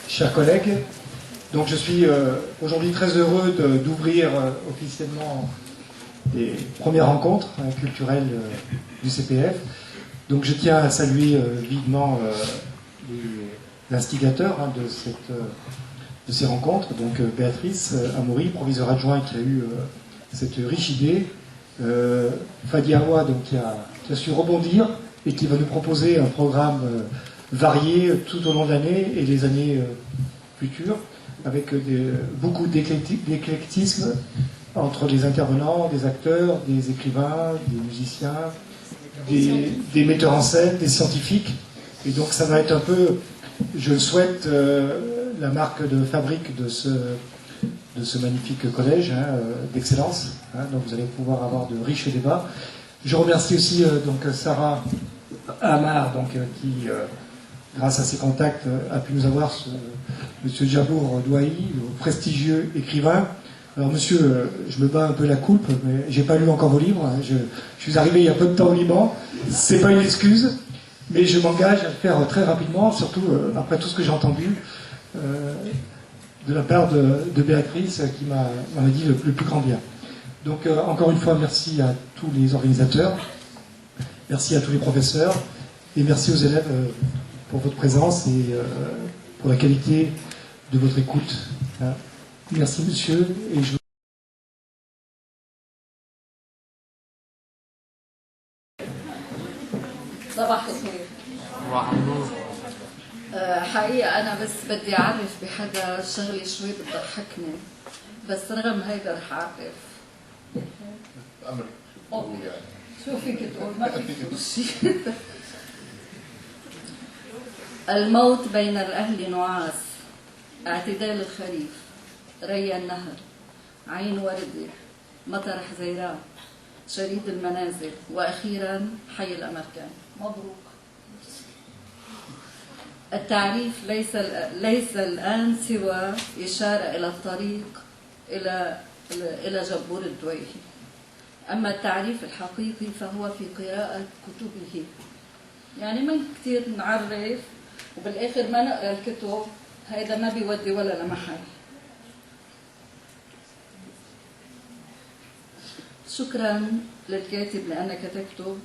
chers collègues. Donc je suis aujourd'hui très heureux d'ouvrir officiellement les premières rencontres culturelles du CPF. Donc je tiens à saluer vivement l'instigateur de ces rencontres, donc Béatrice Amaury, proviseur adjoint qui a eu cette riche idée, Fadi Awa donc, qui a su rebondir et qui va nous proposer un programme varié tout au long de l'année et les années futures, avec beaucoup d'éclectisme entre les intervenants, des acteurs, des écrivains, des musiciens, des metteurs en scène, des scientifiques. Et donc ça va être un peu, je le souhaite, la marque de fabrique de ce magnifique collège d'excellence. Donc vous allez pouvoir avoir de riches débats. Je remercie aussi donc Sarah Amar, qui, grâce à ses contacts, a pu nous avoir monsieur Jabour Douahi, le prestigieux écrivain. Alors monsieur, je me bats un peu la coupe, mais j'ai pas lu encore vos livres. Je suis arrivé il y a peu de temps au Liban. C'est pas une excuse, mais je m'engage à le faire très rapidement, surtout après tout ce que j'ai entendu de la part de Béatrice, qui m'a dit le plus grand bien. Donc encore une fois, merci à tous les organisateurs, merci à tous les professeurs, et merci aux élèves pour votre présence et pour la qualité de votre écoute. Merci monsieur, et je صباح الخير. صباح النور. حقيقة أنا بس بدي أعرف بحدا شغلة شوي بتضحكني، بس رغم هيدا رح أعرف. أمري. شو فيك تقول؟ ما فيك تقول شيء. الموت بين الأهل نعاس، اعتدال الخريف، ري النهر، عين وردة، مطر حزيران، شريد المنازل، وأخيرا حي الأمريكان. مبروك. التعريف ليس الآن سوى إشارة إلى الطريق إلى جبور الدويهي. أما التعريف الحقيقي فهو في قراءة كتبه. يعني ما كتير نعرف وبالآخر ما نقرأ الكتب، هيدا ما بيودي ولا لمحل. شكرا للكاتب لأنك تكتب،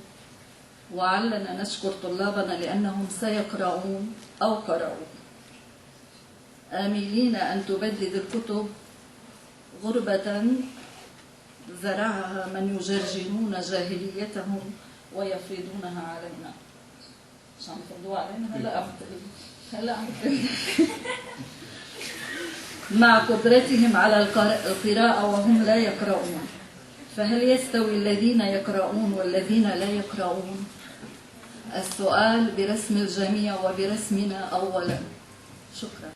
وعلنا نشكر طلابنا لأنهم سيقرؤون أو قرأوا، آملين أن تبدد الكتب غربة زرعها من يجرجرون جاهليتهم ويفرضونها علينا. مش عم يفرضوها علينا هلا عم مع قدرتهم على القراءة وهم لا يقرؤون. فهل يستوي الذين يقرؤون والذين لا يقرؤون؟ السؤال برسم الجميع وبرسمنا أولا. شكرا.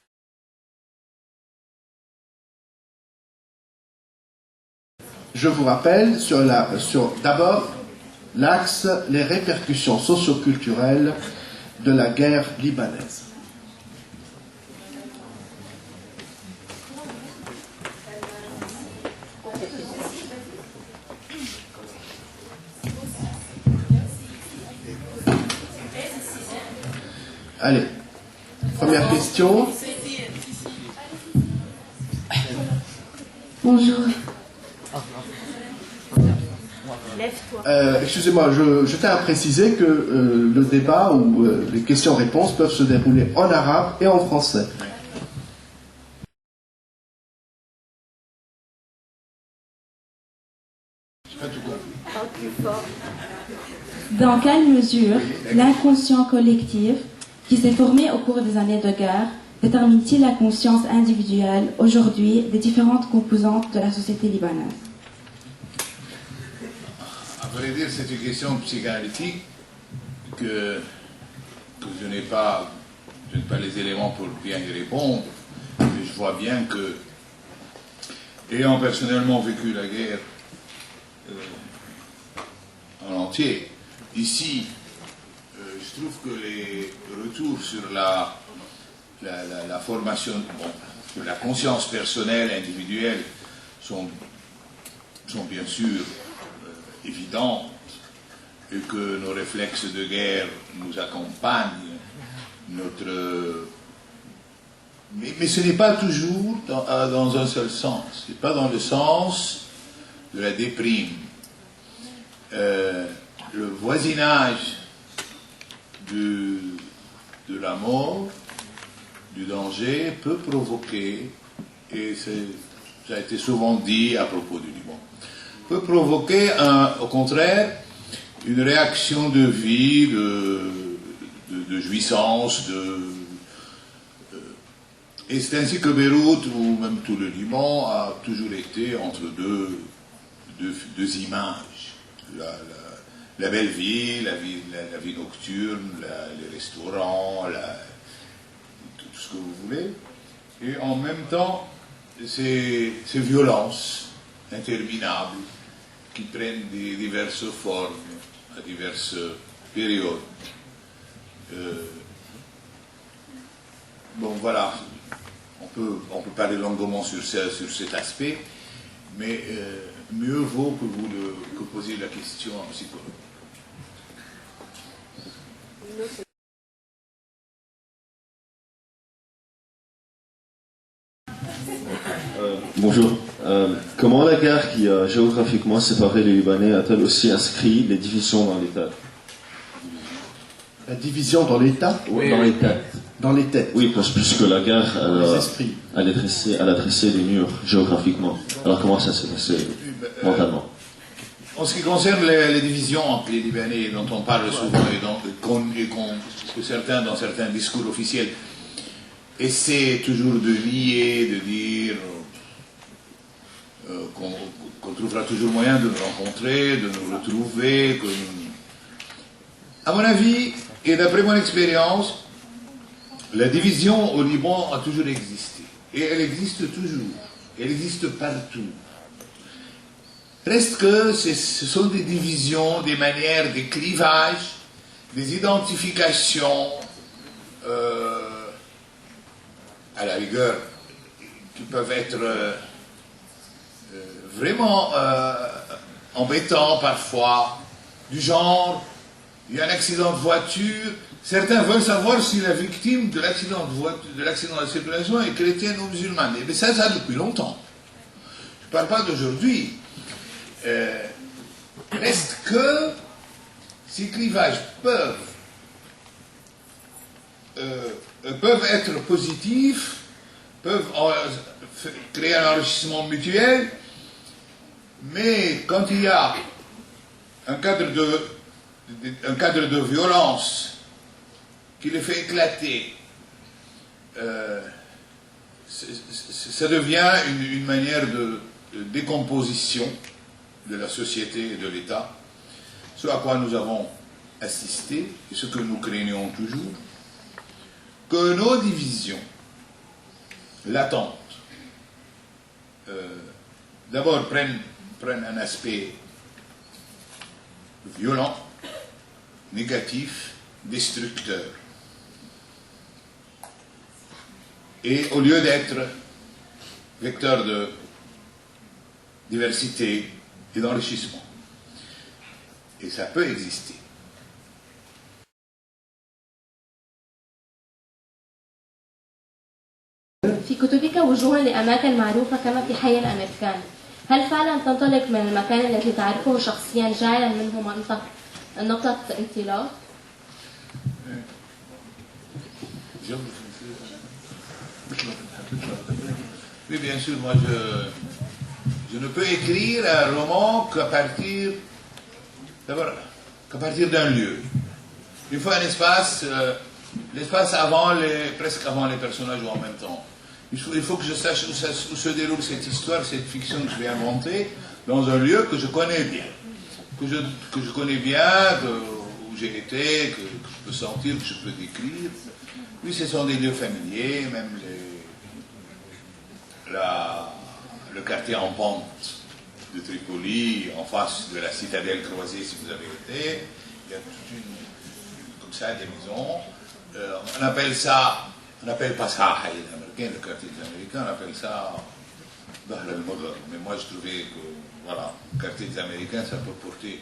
Je vous rappelle sur d'abord l'axe, les répercussions socioculturelles de la guerre libanaise. Allez, première question. Bonjour. Excusez-moi, je tiens à préciser que le débat ou les questions-réponses peuvent se dérouler en arabe et en français. Dans quelle mesure l'inconscient collectif qui s'est formé au cours des années de guerre détermine-t-il la conscience individuelle aujourd'hui des différentes composantes de la société libanaise? À vrai dire, c'est une question psychanalytique que je n'ai pas les éléments pour bien y répondre, mais je vois bien que, ayant personnellement vécu la guerre en entier, ici, je trouve que les retours sur la formation, sur la conscience personnelle, individuelle, sont bien sûr évidentes, et que nos réflexes de guerre nous accompagnent, Mais ce n'est pas toujours dans un seul sens. Ce n'est pas dans le sens de la déprime. Le voisinage de la mort, du danger, peut provoquer, et ça a été souvent dit à propos du Liban, peut provoquer au contraire une réaction de vie, de jouissance, et c'est ainsi que Beyrouth, ou même tout le Liban, a toujours été entre deux images. La belle vie, la vie nocturne, les restaurants, tout ce que vous voulez, et en même temps, ces violences interminables qui prennent diverses formes à diverses périodes. Bon, voilà, on peut parler longuement sur cet aspect, mais mieux vaut que poser la question à un psychologue. Bonjour. Comment la guerre qui a géographiquement séparé les Libanais a-t-elle aussi inscrit les divisions dans l'État? La division dans l'État? Oui. Dans les têtes. Dans les têtes. Oui, puisque la guerre, elle a tressé les murs géographiquement. Alors comment ça s'est passé mentalement? En ce qui concerne les divisions entre les Libanais dont on parle souvent et que certains, dans certains discours officiels, essaient toujours de nier, de dire qu'on trouvera toujours moyen de nous rencontrer, de nous retrouver. À mon avis, et d'après mon expérience, la division au Liban a toujours existé. Et elle existe toujours. Elle existe partout. Reste que ce sont des divisions, des manières, des clivages, des identifications, à la rigueur, qui peuvent être vraiment embêtants parfois, du genre, il y a un accident de voiture, certains veulent savoir si la victime de l'accident de circulation est chrétienne ou musulmane. Mais ça depuis longtemps. Je ne parle pas d'aujourd'hui. Reste que ces clivages peuvent être positifs, peuvent créer un enrichissement mutuel, mais quand il y a un cadre de violence qui les fait éclater, ça devient une manière de décomposition de la société et de l'État, ce à quoi nous avons assisté et ce que nous craignons toujours, que nos divisions latentes d'abord prennent un aspect violent, négatif, destructeur. Et au lieu d'être vecteur de diversité et d'enrichissement. Et ça peut exister. في كتبك وجوه لأماكن معروفة كما في حي الأمريكان. هل فعلا تنطلق من المكان الذي تعرفه شخصيا جاعلا منه نقطة انطلاق؟ Oui, bien sûr, moi je ne peux écrire un roman qu'à partir d'un lieu. Il faut un espace, l'espace presque avant les personnages ou en même temps. Il faut que je sache où se déroule cette histoire, cette fiction que je vais inventer, dans un lieu que je connais bien. Que je connais bien, où j'ai été, que je peux sentir, que je peux décrire. Oui, ce sont des lieux familiers, même le quartier en pente de Tripoli, en face de la citadelle croisée, si vous avez été. Il y a toute comme ça, des maisons. On n'appelle pas ça Haïd américain, le quartier des Américains, on appelle ça Bahr al-Mudar. Mais moi, je trouvais que, voilà, le quartier des Américains, ça peut porter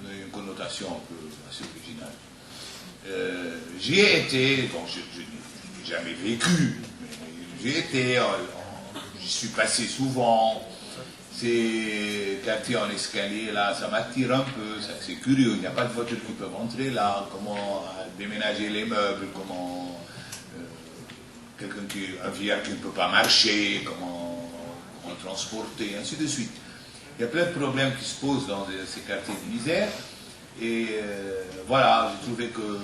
une connotation un peu assez originale. J'y ai été, bon, je n'ai jamais vécu, mais J'y étais, j'y suis passé souvent. Ces quartiers en escalier là, ça m'attire un peu, c'est curieux, il n'y a pas de voitures qui peuvent entrer là, comment déménager les meubles, comment un vieillard qui ne peut pas marcher, comment transporter, ainsi de suite. Il y a plein de problèmes qui se posent dans ces quartiers de misère, et voilà, j'ai trouvé que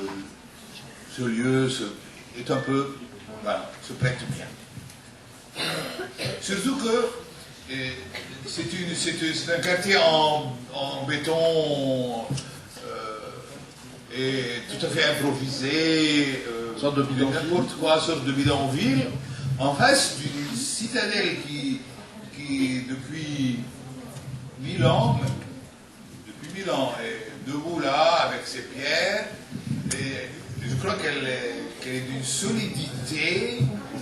ce lieu est un peu, voilà, se prête bien. Surtout que c'est un quartier en béton et tout à fait improvisé, sorte de bidonville. N'importe quoi, sorte de bidonville, en face d'une citadelle qui depuis 1000 ans est debout là avec ses pierres, et je crois qu'elle est d'une solidité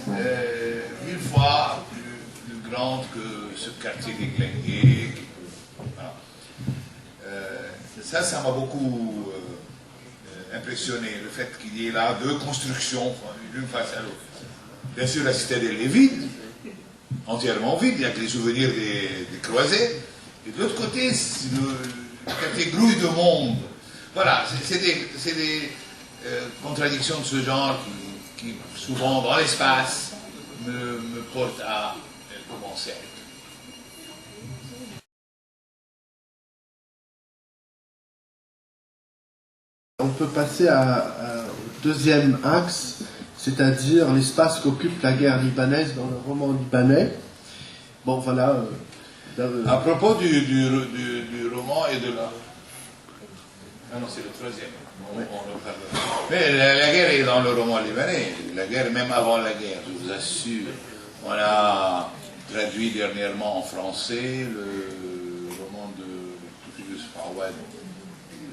1000 fois plus grande que ce quartier des Glenguiers. Voilà. Ça m'a beaucoup impressionné, le fait qu'il y ait là deux constructions, l'une face à l'autre. Bien sûr, la citadelle est vide, entièrement vide, il n'y a que les souvenirs des croisés. Et de l'autre côté, c'est le quartier grouille de monde. Voilà, c'est des contradictions de ce genre qui souvent, dans l'espace, me portent à commencer. On peut passer au deuxième axe, c'est-à-dire l'espace qu'occupe la guerre libanaise dans le roman libanais. Bon, voilà. À propos du roman et de la... Ah non, c'est le troisième. Mais la guerre est dans le roman libanais. La guerre, même avant la guerre, je vous assure. On a traduit dernièrement en français le roman de Tufidus Fawad,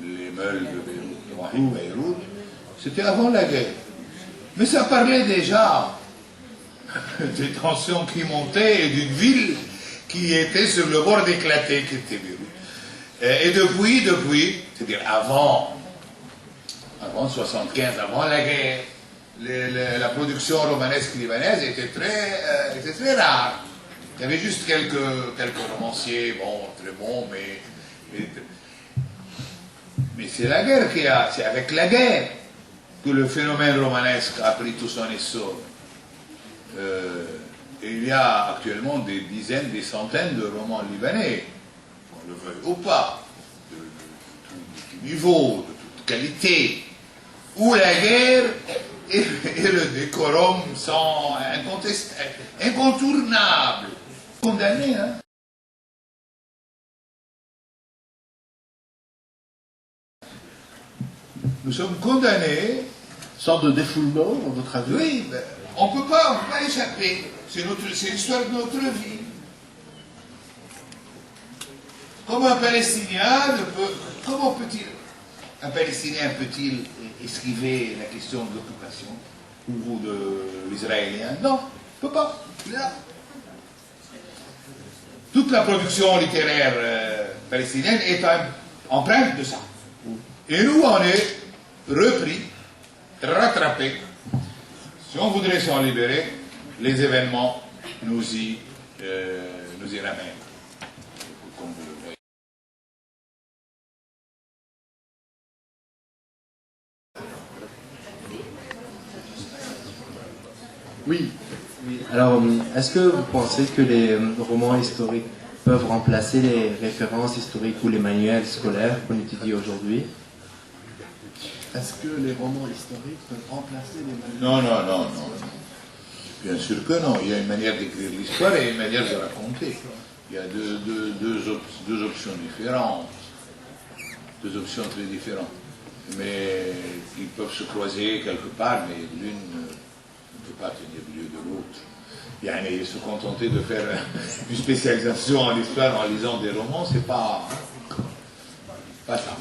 Les Meules de Beyrouth. C'était avant la guerre. Mais ça parlait déjà des tensions qui montaient et d'une ville qui était sur le bord d'éclater, qui était Beyrouth. Et depuis, c'est-à-dire avant 75, avant la guerre, la production romanesque libanaise était très rare. Il y avait juste quelques romanciers, bon, très bons, mais c'est la guerre c'est avec la guerre que le phénomène romanesque a pris tout son essor. Et il y a actuellement des dizaines, des centaines de romans libanais, qu'on le veuille ou pas, de tout niveau, de toute qualité, où la guerre et le décorum sont incontournables, condamnés. Hein. Nous sommes condamnés. Sorte de défoulement, à votre avis? Oui, ben, on ne peut pas échapper. C'est l'histoire de notre vie. Comment un Palestinien un Palestinien peut-il esquiver la question de l'occupation ou de l'Israélien? Non, il ne peut pas. Là. Toute la production littéraire palestinienne est empreinte de ça. Et nous, on est repris, rattrapés. Si on voudrait s'en libérer, les événements nous y ramènent. Comme vous le voyez. Oui. Alors, est-ce que vous pensez que les romans historiques peuvent remplacer les références historiques ou les manuels scolaires qu'on étudie aujourd'hui? Est-ce que les romans historiques peuvent remplacer les manuels? Non. Bien sûr que non. Il y a une manière d'écrire l'histoire et une manière de raconter. Il y a deux options différentes. Deux options très différentes. Mais ils peuvent se croiser quelque part, mais l'une ne peut pas tenir lieu de l'autre. Et se contenter de faire une spécialisation en histoire en lisant des romans, c'est pas ça.